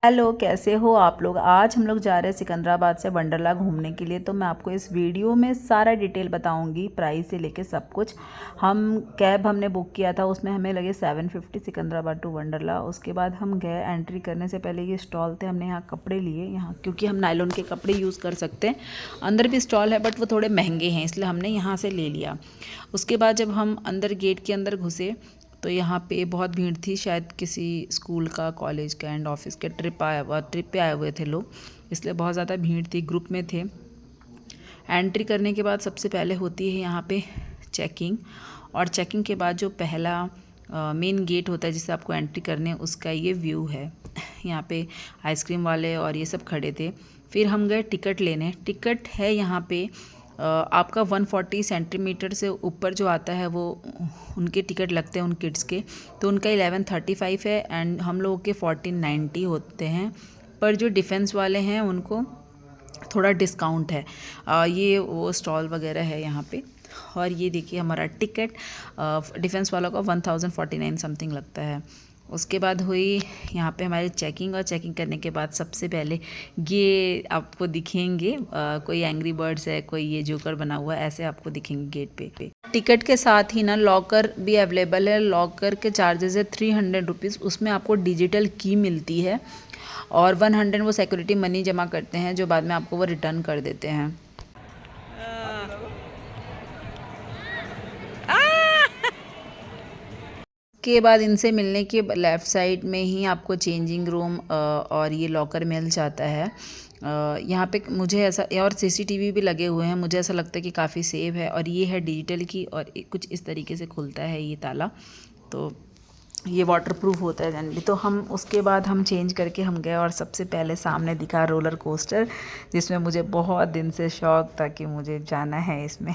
Hello, कैसे हो आप लोग। आज हम लोग जा रहे हैं सिकंदराबाद से वंडरला घूमने के लिए। तो मैं आपको इस वीडियो में सारा डिटेल बताऊंगी, प्राइस से लेके सब कुछ। कैब हमने बुक किया था, उसमें हमें लगे 750 सिकंदराबाद टू वंडरला। उसके बाद हम गए, एंट्री करने से पहले ये स्टॉल थे, हमने यहाँ कपड़े लिए यहाँ, क्योंकि हम नायलॉन के कपड़े यूज़ कर सकते हैं। अंदर भी स्टॉल है बट वो थोड़े महंगे हैं, इसलिए हमने यहाँ से ले लिया। उसके बाद जब हम अंदर गेट के अंदर घुसे तो यहाँ पे बहुत भीड़ थी, शायद किसी स्कूल का, कॉलेज का एंड ऑफिस के ट्रिप पे आए हुए थे लोग, इसलिए बहुत ज़्यादा भीड़ थी, ग्रुप में थे। एंट्री करने के बाद सबसे पहले होती है यहाँ पे चेकिंग, और चेकिंग के बाद जो पहला मेन गेट होता है जिससे आपको एंट्री करने, उसका ये व्यू है। यहाँ पे आइसक्रीम वाले और ये सब खड़े थे। फिर हम गए टिकट लेने। टिकट है यहाँ पे आपका 140 सेंटीमीटर से ऊपर जो आता है वो उनके टिकट लगते हैं, उन किड्स के। तो उनका 1135 है एंड हम लोगों के 1490 होते हैं। पर जो डिफेंस वाले हैं उनको थोड़ा डिस्काउंट है। ये वो स्टॉल वगैरह है यहाँ पे। और ये देखिए हमारा टिकट डिफेंस वालों का 1049 समथिंग लगता है। उसके बाद हुई यहाँ पे हमारी चेकिंग, और चेकिंग करने के बाद सबसे पहले ये आपको दिखेंगे कोई एंग्री बर्ड्स है, कोई ये जोकर बना हुआ है, ऐसे आपको दिखेंगे गेट पे। टिकट के साथ ही ना लॉकर भी अवेलेबल है। लॉकर के चार्जेस है 300 रुपीज़, उसमें आपको डिजिटल की मिलती है, और 100 वो सिक्योरिटी मनी जमा करते हैं, जो बाद में आपको वो रिटर्न कर देते हैं। के बाद इनसे मिलने के लेफ़्ट साइड में ही आपको चेंजिंग रूम और ये लॉकर मिल जाता है। यहाँ पे मुझे ऐसा, और सीसीटीवी भी लगे हुए हैं, मुझे ऐसा लगता है कि काफ़ी सेफ है। और ये है डिजिटल की, और कुछ इस तरीके से खुलता है ये ताला, तो ये वाटरप्रूफ होता है जनरली। तो हम उसके बाद हम चेंज करके हम गए, और सबसे पहले सामने दिखा रोलर कोस्टर, जिसमें मुझे बहुत दिन से शौक़ था कि मुझे जाना है इसमें।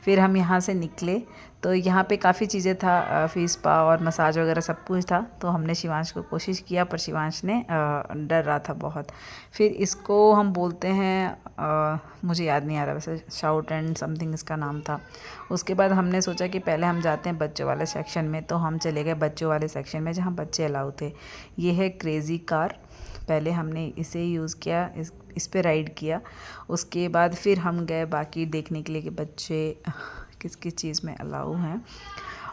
फिर हम यहाँ से निकले तो यहाँ पे काफ़ी चीज़ें था, फेस स्पा और मसाज वगैरह सब कुछ था। तो हमने शिवांश को कोशिश किया, पर शिवांश ने डर रहा था बहुत। फिर इसको हम बोलते हैं, मुझे याद नहीं आ रहा वैसे, शाउट एंड समथिंग इसका नाम था। उसके बाद हमने सोचा कि पहले हम जाते हैं बच्चों वाले सेक्शन में, तो हम चले गए बच्चों वाले सेक्शन में जहाँ बच्चे अलाउ थे। ये है क्रेज़ी कार, पहले हमने इसे यूज़ किया, इस पे राइड किया। उसके बाद फिर हम गए बाकी देखने के लिए कि बच्चे किस किस चीज़ में अलाउ हैं।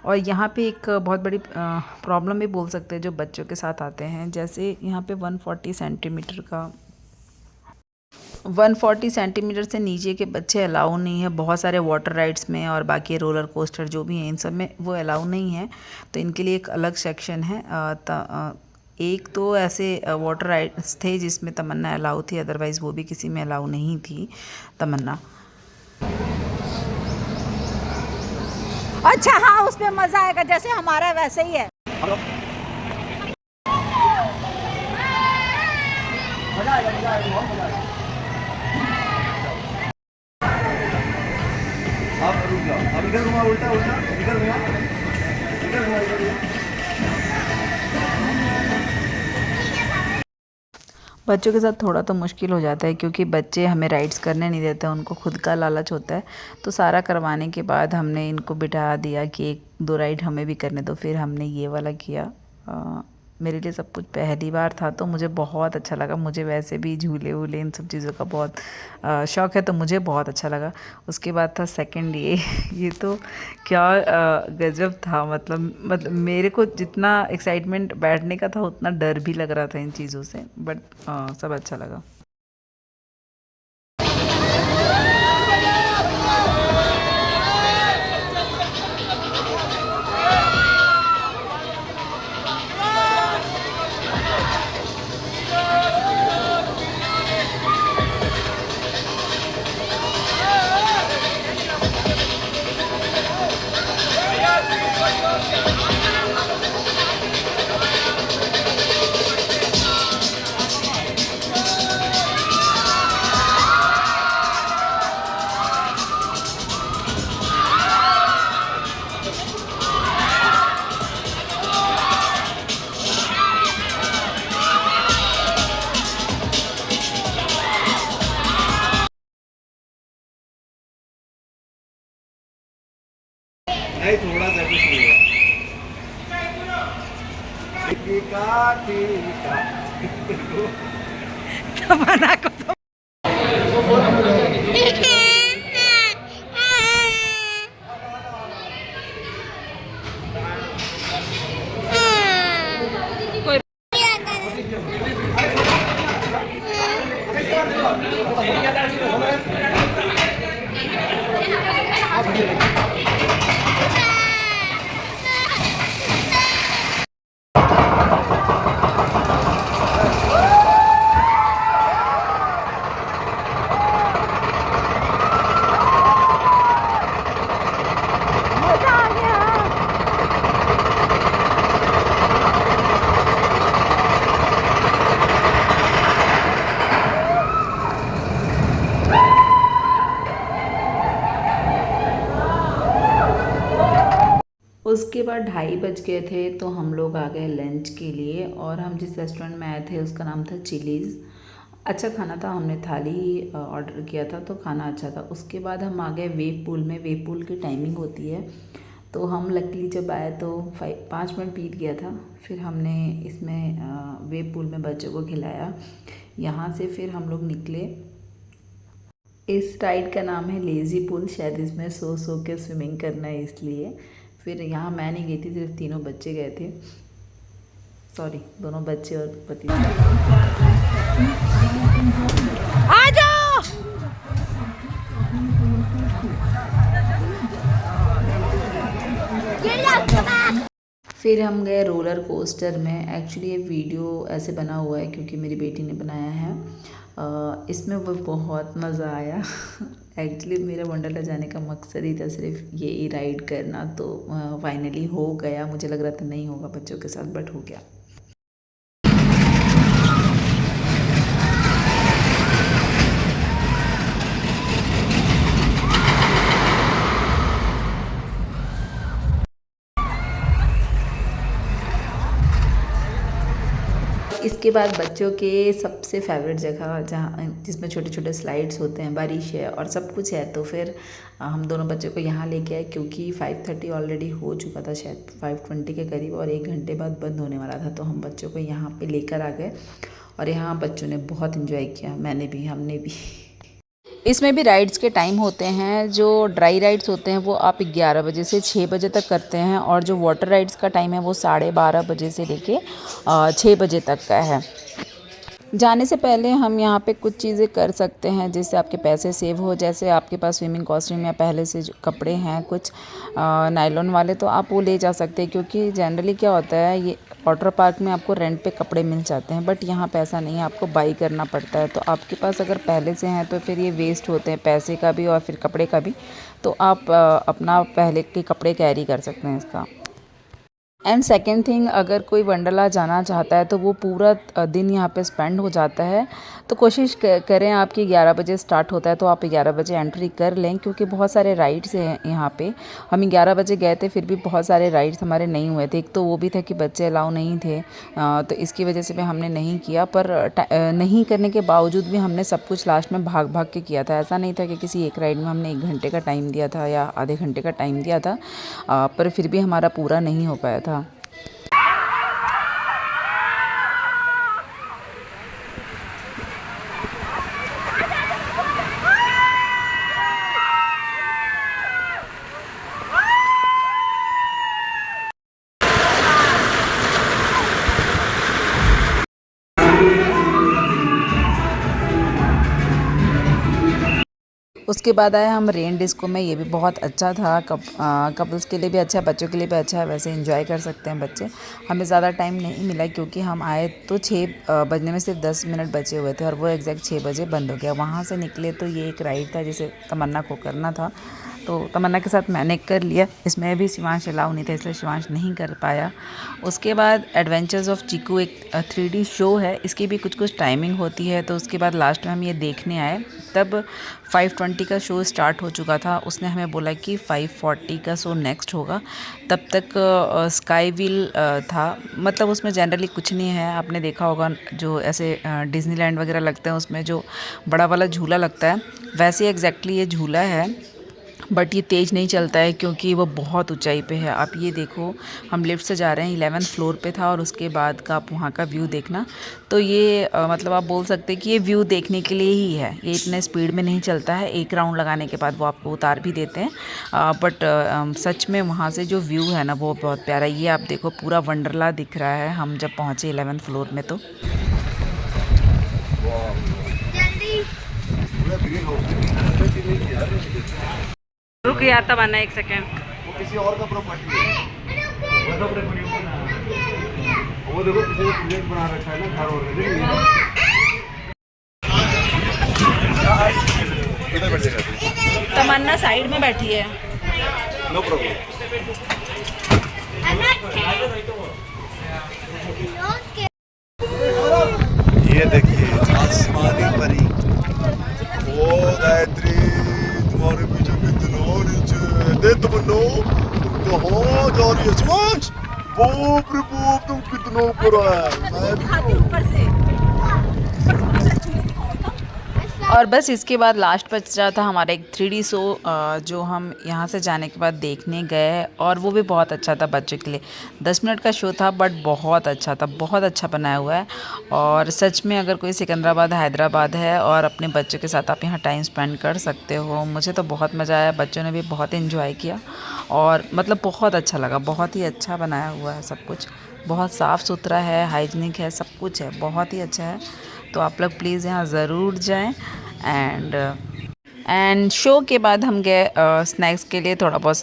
और यहाँ पे एक बहुत बड़ी प्रॉब्लम भी बोल सकते हैं जो बच्चों के साथ आते हैं, जैसे यहाँ पे 140 सेंटीमीटर से नीचे के बच्चे अलाउ नहीं है। बहुत सारे वाटर राइड्स में और बाकी रोलर कोस्टर जो भी हैं इन सब में वो अलाउ नहीं है, तो इनके लिए एक अलग सेक्शन है। एक तो ऐसे वाटर राइड्स थे जिसमें तमन्ना अलाउ थी, अदरवाइज़ वो भी किसी में अलाउ नहीं थी तमन्ना। अच्छा हाँ, उसमें मजा आएगा, जैसे हमारा वैसे ही है। मजा आएगा, मजा आएगा, बहुत मजा आएगा। आप रुक जाओ, अब इधर घुमा, उल्टा उल्टा, इधर घुमा, इधर घुमा, इधर घुमा। बच्चों के साथ थोड़ा तो मुश्किल हो जाता है, क्योंकि बच्चे हमें राइड्स करने नहीं देते, उनको खुद का लालच होता है। तो सारा करवाने के बाद हमने इनको बिठा दिया कि एक दो राइड हमें भी करने दो। फिर हमने ये वाला किया। मेरे लिए सब कुछ पहली बार था, तो मुझे बहुत अच्छा लगा। मुझे वैसे भी झूले वूले इन सब चीज़ों का बहुत शौक़ है, तो मुझे बहुत अच्छा लगा। उसके बाद था सेकंड ये तो क्या गजब था। मतलब मेरे को जितना एक्साइटमेंट बैठने का था, उतना डर भी लग रहा था इन चीज़ों से, बट सब अच्छा लगा। नहीं, थोड़ा सा कुछ नहीं है। टीका टीका तमन्ना को तो कोई उसके बाद 2:30 बज गए थे तो हम लोग आ गए लंच के लिए। और हम जिस रेस्टोरेंट में आए थे उसका नाम था चिलीज़। अच्छा खाना था, हमने थाली ऑर्डर किया था तो खाना अच्छा था। उसके बाद हम आ गए वेव पूल में। वेव पूल की टाइमिंग होती है तो हम लकीली जब आए तो 5 मिनट बीत गया था। फिर हमने इसमें वेव पूल में बच्चों को खिलाया। यहाँ से फिर हम लोग निकले। इस राइड का नाम है लेज़ी पूल, शायद इसमें सो के स्विमिंग करना है इसलिए। फिर यहाँ मैं नहीं गई थी, सिर्फ 3 बच्चे गए थे, सॉरी 2 बच्चे और पति। आ जाओ। फिर हम गए रोलर कोस्टर में। एक्चुअली ये वीडियो ऐसे बना हुआ है क्योंकि मेरी बेटी ने बनाया है। इसमें वो बहुत मज़ा आया। एक्चुअली मेरा वंडरला जाने का मकसद ही था सिर्फ ये ही राइड करना, तो फाइनली हो गया। मुझे लग रहा था नहीं होगा बच्चों के साथ, बट हो गया। इसके बाद बच्चों के सबसे फेवरेट जगह जहाँ जिसमें छोटे छोटे स्लाइड्स होते हैं, बारिश है और सब कुछ है, तो फिर हम दोनों बच्चों को यहाँ लेके आए क्योंकि 5:30 ऑलरेडी हो चुका था, शायद 5:20 के करीब, और 1 घंटे बाद बंद होने वाला था। तो हम बच्चों को यहाँ पे लेकर आ गए और यहाँ बच्चों ने बहुत इन्जॉय किया, मैंने भी, हमने भी। इसमें भी राइड्स के टाइम होते हैं। जो ड्राई राइड्स होते हैं वो आप 11 बजे से 6 बजे तक करते हैं, और जो वाटर राइड्स का टाइम है वो 12:30 बजे से लेके 6 बजे तक का है। जाने से पहले हम यहाँ पे कुछ चीज़ें कर सकते हैं जिससे आपके पैसे सेव हो। जैसे आपके पास स्विमिंग कॉस्ट्यूम या पहले से जो कपड़े हैं कुछ नायलॉन वाले, तो आप वो ले जा सकते हैं, क्योंकि जनरली क्या होता है ये वाटर पार्क में आपको रेंट पे कपड़े मिल जाते हैं, बट यहाँ पैसा नहीं है, आपको बाई करना पड़ता है। तो आपके पास अगर पहले से हैं तो फिर ये वेस्ट होते हैं, पैसे का भी और फिर कपड़े का भी। तो आप अपना पहले के कपड़े कैरी कर सकते हैं इसका। एंड सेकेंड थिंग, अगर कोई वंडरला जाना चाहता है तो वो पूरा दिन यहाँ पे स्पेंड हो जाता है। तो कोशिश करें, आपकी 11 बजे स्टार्ट होता है तो आप 11 बजे एंट्री कर लें, क्योंकि बहुत सारे राइड्स हैं यहाँ पे। हम 11 बजे गए थे फिर भी बहुत सारे राइड्स हमारे नहीं हुए थे। एक तो वो भी था कि बच्चे अलाउ नहीं थे, तो इसकी वजह से भी हमने नहीं किया। पर नहीं करने के बावजूद भी हमने सब कुछ लास्ट में भाग भाग के किया था। ऐसा नहीं था कि किसी एक राइड में हमने 1 घंटे का टाइम दिया था या आधे घंटे का टाइम दिया था, पर फिर भी हमारा पूरा नहीं हो पाया था। उसके बाद आए हम रेन डिस्को में। ये भी बहुत अच्छा था, कपल्स के लिए भी अच्छा है, बच्चों के लिए भी अच्छा है। वैसे एंजॉय कर सकते हैं बच्चे। हमें ज़्यादा टाइम नहीं मिला क्योंकि हम आए तो 6 बजने में सिर्फ 10 मिनट बचे हुए थे और वो एग्जैक्ट 6 बजे बंद हो गया। वहाँ से निकले तो ये एक राइड था जिसे तमन्ना को करना था, तो तमन्ना के साथ मैंने कर लिया। इसमें भी शिवांश अलाउ नहीं था, इसलिए शिवांश नहीं कर पाया। उसके बाद एडवेंचर्स ऑफ चीकू एक 3D शो है, इसकी भी कुछ टाइमिंग होती है। तो उसके बाद लास्ट में हम ये देखने आए, तब 5:20 का शो स्टार्ट हो चुका था। उसने हमें बोला कि 5:40 का शो नेक्स्ट होगा। तब तक स्काई व्हील था, मतलब उसमें जनरली कुछ नहीं है। आपने देखा होगा जो ऐसे डिज्नीलैंड वगैरह लगते हैं उसमें जो बड़ा वाला झूला लगता है, वैसे एग्जैक्टली ये झूला है। बट ये तेज़ नहीं चलता है क्योंकि वो बहुत ऊंचाई पे है। आप ये देखो, हम लिफ्ट से जा रहे हैं, 11th फ्लोर पे था और उसके बाद का आप वहाँ का व्यू देखना। तो ये मतलब आप बोल सकते हैं कि ये व्यू देखने के लिए ही है। ये इतने स्पीड में नहीं चलता है, एक राउंड लगाने के बाद वो आपको उतार भी देते हैं। बट सच में वहाँ से जो व्यू है ना वो बहुत प्यारा है। ये आप देखो, पूरा वंडरला दिख रहा है हम जब पहुँचे 11th फ्लोर में। तो रुक यार, तब आना 1 सेकेंड। वो किसी और का प्रॉपर्टी है। वो देखो किसी ने प्रोजेक्ट बना रखा है ना घर और में, इधर बैठ जाएगा। तमन्ना साइड में बैठी है। No problem. ये देखिए आसमानी परी। ओ गायत्री, तुम्हारे पीछे कितना नीचे दे तुमनो, कहाँ जा रही है समझ? बाप रे बाप, तुम कितना ऊपर है। ऊपर से। और बस इसके बाद लास्ट बचा था हमारा एक 3D शो, जो हम यहाँ से जाने के बाद देखने गए और वो भी बहुत अच्छा था बच्चों के लिए। 10 मिनट का शो था बट बहुत अच्छा था, बहुत अच्छा बनाया हुआ है। और सच में अगर कोई सिकंदराबाद हैदराबाद है और अपने बच्चों के साथ आप यहाँ टाइम स्पेंड कर सकते हो। मुझे तो बहुत मज़ा आया, बच्चों ने भी बहुत इन्जॉय किया और मतलब बहुत अच्छा लगा। बहुत ही अच्छा बनाया हुआ है सब कुछ, बहुत साफ़ सुथरा है, हाइजीनिक है, सब कुछ है, बहुत ही अच्छा है। तो आप लोग प्लीज़ यहाँ ज़रूर जाएं। एंड शो के बाद हम गए स्नैक्स के लिए, थोड़ा बहुत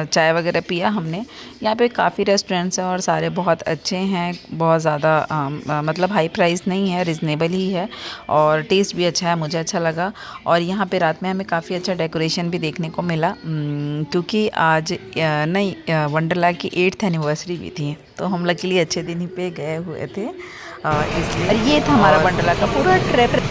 चाय वगैरह पिया हमने। यहाँ पे काफ़ी रेस्टोरेंट्स हैं और सारे बहुत अच्छे हैं, बहुत ज़्यादा मतलब हाई प्राइस नहीं है, रिजनेबल ही है और टेस्ट भी अच्छा है, मुझे अच्छा लगा। और यहाँ पे रात में हमें काफ़ी अच्छा डेकोरेशन भी देखने को मिला, क्योंकि आज नहीं वंडरला की 8th एनिवर्सरी भी थी। तो हम लकीली अच्छे दिन ही पे गए हुए थे, इसलिए। और ये था हमारा वंडरला का पूरा ट्रिप।